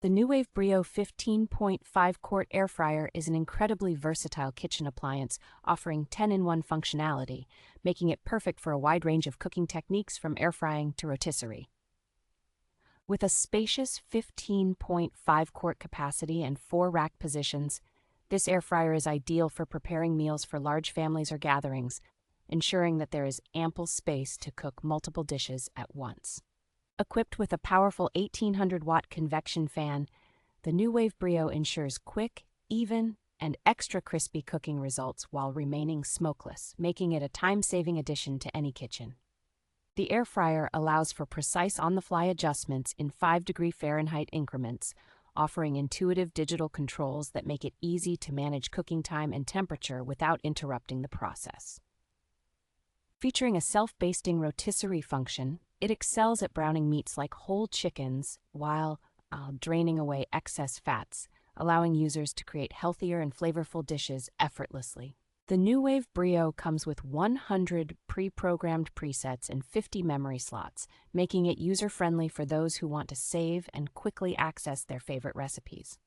The Nuwave Brio 15.5 Quart air fryer is an incredibly versatile kitchen appliance offering 10-in-1 functionality, making it perfect for a wide range of cooking techniques from air frying to rotisserie. With a spacious 15.5 quart capacity and 4 rack positions, this air fryer is ideal for preparing meals for large families or gatherings, ensuring that there is ample space to cook multiple dishes at once. Equipped with a powerful 1800-watt convection fan, the Nuwave Brio ensures quick, even, and extra crispy cooking results while remaining smokeless, making it a time-saving addition to any kitchen. The air fryer allows for precise on-the-fly adjustments in 5-degree Fahrenheit increments, offering intuitive digital controls that make it easy to manage cooking time and temperature without interrupting the process. Featuring a self-basting rotisserie function, it excels at browning meats like whole chickens while draining away excess fats, allowing users to create healthier and flavorful dishes effortlessly. The Nuwave Brio comes with 100 pre-programmed presets and 50 memory slots, making it user-friendly for those who want to save and quickly access their favorite recipes.